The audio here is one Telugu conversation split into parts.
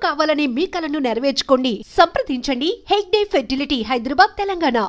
కావాలనే మీ కలను నెరవేర్చుకోండి. సంప్రదించండి Hegde fertility, Hyderabad, Telangana.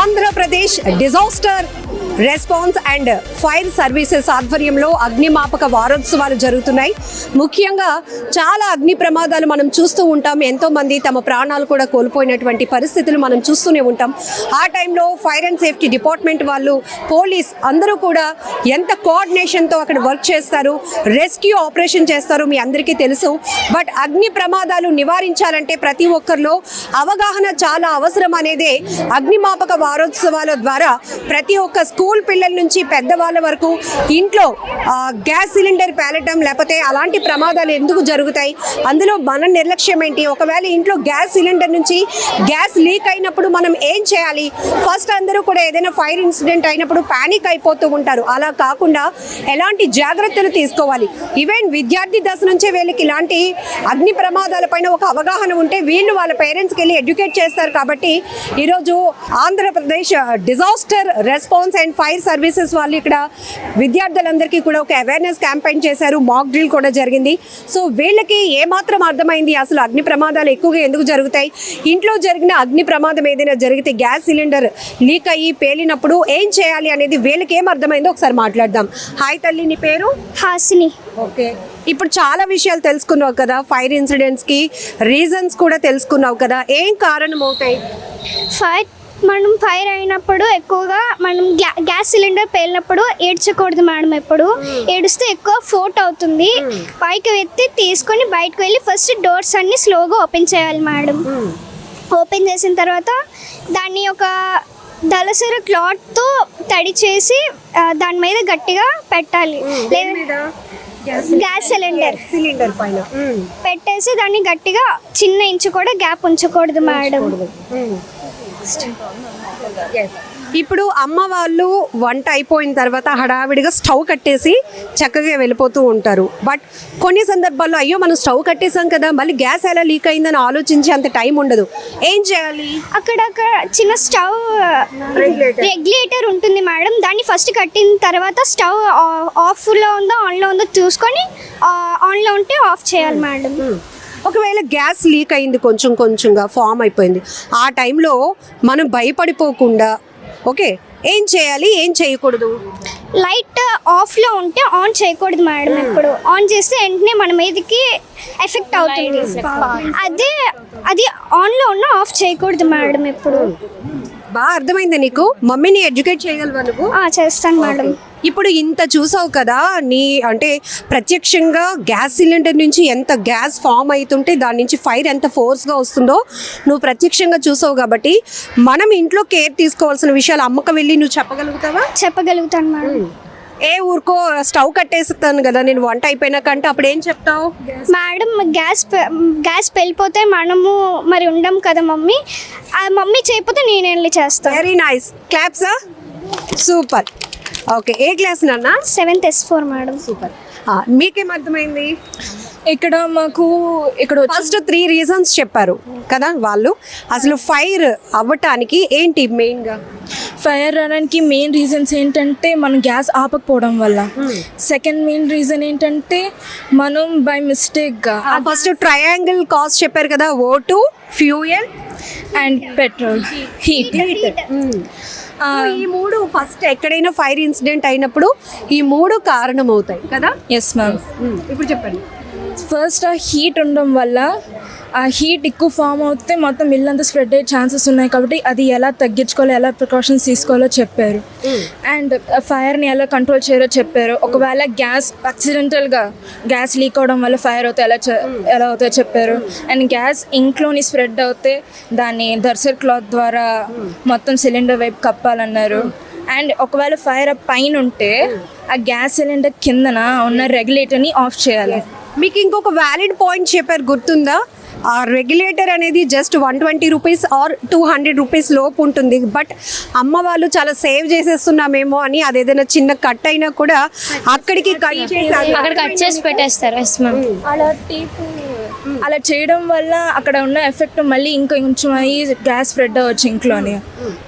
Andhra Pradesh disaster response and fire services ఆధ్వర్యంలో అగ్నిమాపక వారోత్సవాలు జరుగుతున్నాయి. ముఖ్యంగా చాలా అగ్ని ప్రమాదాలు మనం చూస్తూ ఉంటాం. ఎంతోమంది తమ ప్రాణాలు కూడా కోల్పోయినటువంటి పరిస్థితులు మనం చూస్తూనే ఉంటాం. ఆ టైంలో ఫైర్ అండ్ సేఫ్టీ డిపార్ట్మెంట్ వాళ్ళు, పోలీస్ అందరూ కూడా ఎంత కోఆర్డినేషన్తో అక్కడ వర్క్ చేస్తారు, రెస్క్యూ ఆపరేషన్ చేస్తారు, మీ అందరికీ తెలుసు. బట్ అగ్ని ప్రమాదాలు నివారించాలంటే ప్రతి ఒక్కరిలో అవగాహన చాలా అవసరం అనేదే అగ్నిమాపక వారోత్సవాల ద్వారా ప్రతి ఒక్క స్కూల్ పిల్లల నుంచి పెద్దవాళ్ళ వరకు ఇంట్లో గ్యాస్ సిలిండర్ పేలటం లేకపోతే అలాంటి ప్రమాదాలు ఎందుకు జరుగుతాయి, అందులో మన నిర్లక్ష్యం ఏంటి, ఒకవేళ ఇంట్లో గ్యాస్ సిలిండర్ నుంచి గ్యాస్ లీక్ అయినప్పుడు మనం ఏం చేయాలి. ఫస్ట్ అందరూ కూడా ఏదైనా ఫైర్ ఇన్సిడెంట్ అయినప్పుడు పానిక్ అయిపోతూ ఉంటారు. అలా కాకుండా ఎలాంటి జాగ్రత్తలు తీసుకోవాలి. ఈవెన్ విద్యార్థి దశ నుంచే వీళ్ళకి ఇలాంటి అగ్ని ప్రమాదాలపైన ఒక అవగాహన ఉంటే వీళ్ళు వాళ్ళ పేరెంట్స్కి వెళ్ళి ఎడ్యుకేట్ చేస్తారు. కాబట్టి ఈరోజు Andhra Pradesh disaster response and fire services వాళ్ళు ఇక్కడ విద్యార్థులందరికీ కూడా ఒక అవేర్నెస్ క్యాంపెయిన్ చేశారు. మాక్ డ్రిల్ కూడా జరిగింది. సో వీళ్ళకి ఏమాత్రం అర్థమైంది అసలు అగ్ని ప్రమాదాలు ఎక్కువగా ఎందుకు జరుగుతాయి, ఇంట్లో జరిగిన అగ్ని ప్రమాదం ఏదైనా జరిగితే గ్యాస్ సిలిండర్ లీక్ అయ్యి పేలినప్పుడు ఏం చేయాలి అనేది వీళ్ళకి ఏం అర్థమైందో ఒకసారి మాట్లాడదాం. హాయ్ తల్లి, నీ పేరు? హాసిని. ఓకే, ఇప్పుడు చాలా విషయాలు తెలుసుకున్నావు కదా, ఫైర్ ఇన్సిడెంట్స్కి రీజన్స్ కూడా తెలుసుకున్నావు కదా, ఏం కారణం అవుతాయి? మనం ఫైర్ అయినప్పుడు ఎక్కువగా మనం గ్యాస్ సిలిండర్ పేలినప్పుడు ఏడ్చకూడదు మేడం. ఎప్పుడు ఏడుస్తే ఎక్కువ ఫోట్ అవుతుంది. పైకి ఎత్తి తీసుకొని బయటకు వెళ్ళి ఫస్ట్ డోర్స్ అన్ని స్లోగా ఓపెన్ చేయాలి మేడం. ఓపెన్ చేసిన తర్వాత దాన్ని ఒక దళసర క్లాత్తో తడి చేసి దాని మీద గట్టిగా పెట్టాలి. గ్యాస్ సిలిండర్ పైన పెట్టేసి దాన్ని గట్టిగా చిన్న ఇంచు కూడా గ్యాప్ ఉంచకూడదు మేడం. ఇప్పుడు అమ్మ వాళ్ళు వంట అయిపోయిన తర్వాత హడావిడిగా స్టవ్ కట్టేసి చక్కగా వెళ్ళిపోతూ ఉంటారు. బట్ కొన్ని సందర్భాల్లో అయ్యో మనం స్టవ్ కట్టేసాం కదా, మళ్ళీ గ్యాస్ ఎలా లీక్ అయిందని ఆలోచించే అంత టైం ఉండదు. ఏం చేయాలి? అక్కడ చిన్న స్టవ్ రెగ్యులేటర్ ఉంటుంది మేడం. దాన్ని ఫస్ట్ కట్టిన తర్వాత స్టవ్ ఆఫ్లో ఉందో ఆన్లో ఉందో చూసుకొని ఆన్లో ఉంటే ఆఫ్ చేయాలి మేడం. ఒకవేళ గ్యాస్ లీక్ అయింది, కొంచెం కొంచెంగా ఫామ్ అయిపోయింది, ఆ టైంలో మనం భయపడిపోకుండా ఓకే ఏం చేయాలి, ఏం చేయకూడదు? లైట్ ఆఫ్లో ఉంటే ఆన్ చేయకూడదు మేడం. ఎప్పుడు ఆన్ చేస్తే వెంటనే మన మీదకి ఎఫెక్ట్ అవుతుంది. అది ఆన్లో ఉన్న ఆఫ్ చేయకూడదు మేడం. ఎప్పుడు బాగా అర్థమైందా నీకు? మమ్మీని ఎడ్యుకేట్ చేయగలవా నువ్వు? చేస్తాను మేడం. ఇప్పుడు ఇంత చూసావు కదా, నీ అంటే ప్రత్యక్షంగా గ్యాస్ సిలిండర్ నుంచి ఎంత గ్యాస్ ఫామ్ అవుతుంటే దాని నుంచి ఫైర్ ఎంత ఫోర్స్గా వస్తుందో నువ్వు ప్రత్యక్షంగా చూసావు. కాబట్టి మనం ఇంట్లో కేర్ తీసుకోవాల్సిన విషయాలు అమ్మకు వెళ్ళి నువ్వు చెప్పగలుగుతావా? చెప్పగలుగుతాను మేడం. ఏ ఊరుకో స్టవ్ కట్టేస్తాను కదా నేను వంట అయిపోయినాకంటే అప్పుడు ఏం చెప్తావు? మేడం గ్యాస్ పెళ్ళిపోతే మనము మరి ఉండం కదా మమ్మీ. మమ్మీ చేయకపోతే నేను వెళ్ళి చేస్తాను. వెరీ నైస్, క్లాప్సా, సూపర్. ఓకే, ఏ క్లాస్ నాన్న? 7th S4 madam. సూపర్. మీకేం అర్థమైంది? ఇక్కడ మాకు ఫస్ట్ 3 రీజన్స్ చెప్పారు కదా వాళ్ళు. అసలు ఫైర్ అవ్వటానికి ఏంటి మెయిన్గా? ఫైర్ రావడానికి మెయిన్ రీజన్స్ ఏంటంటే మనం గ్యాస్ ఆపకపోవడం వల్ల. సెకండ్ మెయిన్ రీజన్ ఏంటంటే మనం బై మిస్టేక్గా ఫస్ట్ ట్రయాంగిల్ కాజ్ చెప్పారు కదా, O2, fuel and petrol, heat. ఈ 3 ఫస్ట్ ఎక్కడైనా ఫైర్ ఇన్సిడెంట్ అయినప్పుడు ఈ 3 కారణం అవుతాయి కదా. Yes ma'am. ఇప్పుడు చెప్పండి. ఫస్ట్ ఆ హీట్ ఉండడం వల్ల ఆ హీట్ ఎక్కువ ఫామ్ అవుతే మొత్తం ఇల్లంతా స్ప్రెడ్ అయ్యే ఛాన్సెస్ ఉన్నాయి కాబట్టి అది ఎలా తగ్గించుకోవాలో ఎలా ప్రికాషన్స్ తీసుకోవాలో చెప్పారు. అండ్ ఫైర్ని ఎలా కంట్రోల్ చేయాలో చెప్పారు. ఒకవేళ గ్యాస్ యాక్సిడెంటల్గా గ్యాస్ లీక్ అవడం వల్ల ఫైర్ అవుతే ఎలా అవుతాయో చెప్పారు. అండ్ గ్యాస్ ఇంట్లోని స్ప్రెడ్ అవుతే దాన్ని దర్సర్ క్లాత్ ద్వారా మొత్తం సిలిండర్ వైపు కప్పాలన్నారు. అండ్ ఒకవేళ ఫైర్ పైన ఉంటే ఆ గ్యాస్ సిలిండర్ కిందన ఉన్న రెగ్యులేటర్ని ఆఫ్ చేయాలి. మీకు ఇంకొక వ్యాలిడ్ పాయింట్ చెప్పారు, గుర్తుందా? ఆ రెగ్యులేటర్ అనేది జస్ట్ 120 రూపీస్ ఆర్ 200 రూపీస్ లోపు ఉంటుంది. బట్ అమ్మ వాళ్ళు చాలా సేవ్ చేసేస్తున్నామేమో అని అదేదైనా చిన్న కట్ అయినా కూడా అక్కడికి కట్ చేసి పెట్టేస్తారు. అలా చేయడం వల్ల అక్కడ ఉన్న ఎఫెక్ట్ మళ్ళీ ఇంకా కొంచెం అయ్యి గ్యాస్ స్ప్రెడ్ అవ్వచ్చు ఇంట్లోని.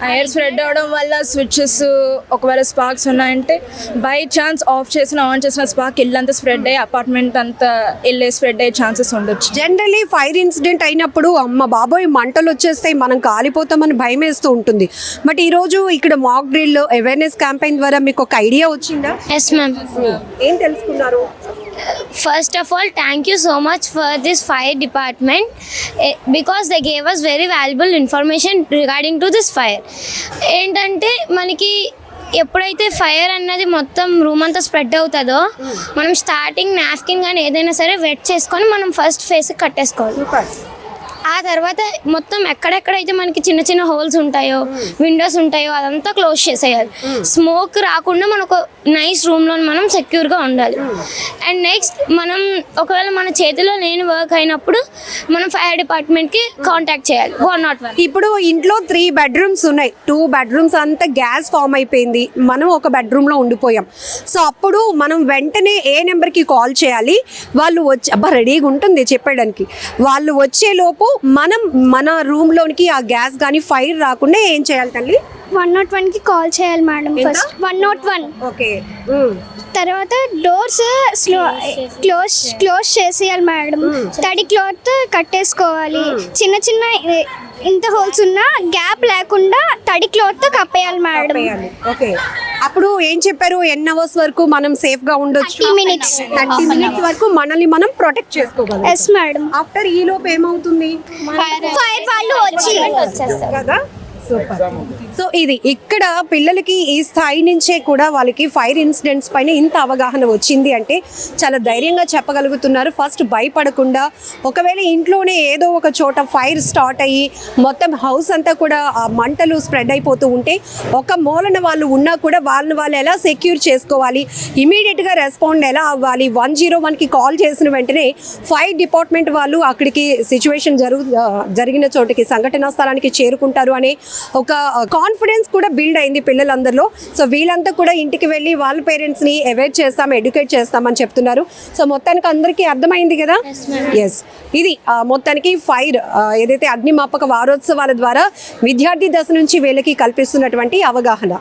ఎయిర్ స్ప్రెడ్ అవ్వడం వల్ల స్విచ్చెస్ ఒకవేళ స్పార్క్స్ ఉన్నాయంటే బై ఛాన్స్ ఆఫ్ చేసిన ఆన్ చేసిన స్పార్క్ ఇల్లంతా స్ప్రెడ్ అయ్యి అపార్ట్మెంట్ అంతా ఇల్లే స్ప్రెడ్ అయ్యే ఛాన్సెస్ ఉండొచ్చు. జనరలీ ఫైర్ ఇన్సిడెంట్ అయినప్పుడు అమ్మ బాబోయ్ మంటలు వచ్చేస్తాయి, మనం కాలిపోతామని భయం వేస్తూ ఉంటుంది. బట్ ఈరోజు ఇక్కడ మాక్ డ్రిల్ అవేర్నెస్ క్యాంపెయిన్ ద్వారా మీకు ఒక ఐడియా వచ్చిందా? Yes ma'am. ఏం తెలుసుకున్నారు? First of all, thank you so much for this fire department because they gave us very valuable information regarding to this fire. ఏంటంటే మనకి ఎప్పుడైతే ఫైర్ అన్నది మొత్తం రూమ్ అంతా స్ప్రెడ్ అవుతుందో మనం స్టార్టింగ్ నాప్కిన్ కానీ ఏదైనా సరే వెట్ చేసుకొని మనం ఫస్ట్ ఫేస్ కట్టేసుకోవాలి. ఆ తర్వాత మొత్తం ఎక్కడెక్కడైతే మనకి చిన్న చిన్న హోల్స్ ఉంటాయో విండోస్ ఉంటాయో అదంతా క్లోజ్ చేసేయాలి. స్మోక్ రాకుండా మనకు నైస్ రూమ్లో మనం సెక్యూర్గా ఉండాలి. అండ్ నెక్స్ట్ మనం ఒకవేళ మన చేతిలో లేని వర్క్ అయినప్పుడు మనం ఫైర్ డిపార్ట్మెంట్కి కాంటాక్ట్ చేయాలి 101. ఇప్పుడు ఇంట్లో 3 బెడ్రూమ్స్ ఉన్నాయి. 2 బెడ్రూమ్స్ అంతా గ్యాస్ ఫామ్ అయిపోయింది, మనం ఒక బెడ్రూమ్లో ఉండిపోయాం. సో అప్పుడు మనం వెంటనే ఏ నెంబర్కి కాల్ చేయాలి? వాళ్ళు వచ్చి రెడీగా ఉంటుంది చెప్పడానికి. వాళ్ళు వచ్చేలోపు మనం మన రూమ్లోనికి ఆ గ్యాస్ కానీ ఫైర్ రాకుండా ఏం చేయాలి తల్లి? 101కి కాల్ చేయాలి మేడం. ఫస్ట్ 101. ఓకే. తర్వాత డోర్స్ క్లోజ్ చేసేయాలి మేడం. తడి క్లాత్ కట్టేసుకోవాలి. చిన్న చిన్న ఇంత హోల్స్ ఉన్నా గ్యాప్ లేకుండా తడి క్లాత్ కప్పేయాలి మేడం. ఓకే. అప్పుడు ఏం చెప్పారు? ఎన్ని అవర్స్ వరకు మనం సేఫ్ గా ఉండొచ్చు? 30 minutes. 30 minutes వరకు మనల్ని మనం ప్రొటెక్ట్ చేసుకోగలం. Yes madam. ఆఫ్టర్ ఈ లోపు ఏమవుతుంది? ఫైర్ వాళ్ళు వచ్చేస్తారు కదా. సూపర్. సో ఇది ఇక్కడ పిల్లలకి ఈ స్థాయి నుంచే కూడా వాళ్ళకి ఫైర్ ఇన్సిడెంట్స్ పైన ఇంత అవగాహన వచ్చింది అంటే చాలా ధైర్యంగా చెప్పగలుగుతున్నారు. ఫస్ట్ భయపడకుండా ఒకవేళ ఇంట్లోనే ఏదో ఒక చోట ఫైర్ స్టార్ట్ అయ్యి మొత్తం హౌస్ అంతా కూడా మంటలు స్ప్రెడ్ అయిపోతూ ఉంటే ఒక మూలన వాళ్ళు ఉన్నా కూడా వాళ్ళని వాళ్ళు ఎలా సెక్యూర్ చేసుకోవాలి, ఇమీడియట్గా రెస్పాండ్ ఎలా అవ్వాలి, 101కి కాల్ చేసిన వెంటనే ఫైర్ డిపార్ట్మెంట్ వాళ్ళు అక్కడికి సిచ్యువేషన్ జరిగిన చోటికి సంఘటనా స్థలానికి చేరుకుంటారు అనే ఒక కాన్ఫిడెన్స్ కూడా బిల్డ్ అయింది పిల్లలందరిలో. సో వీళ్ళంతా కూడా ఇంటికి వెళ్ళి వాళ్ళ పేరెంట్స్ని అవేర్ చేస్తాం, ఎడ్యుకేట్ చేస్తామని చెప్తున్నారు. సో మొత్తానికి అందరికీ అర్థమైంది కదా. ఎస్, ఇది మొత్తానికి ఫైర్ ఏదైతే అగ్నిమాపక వారోత్సవాల ద్వారా విద్యార్థి దశ నుంచి వీళ్ళకి కల్పిస్తున్నటువంటి అవగాహన.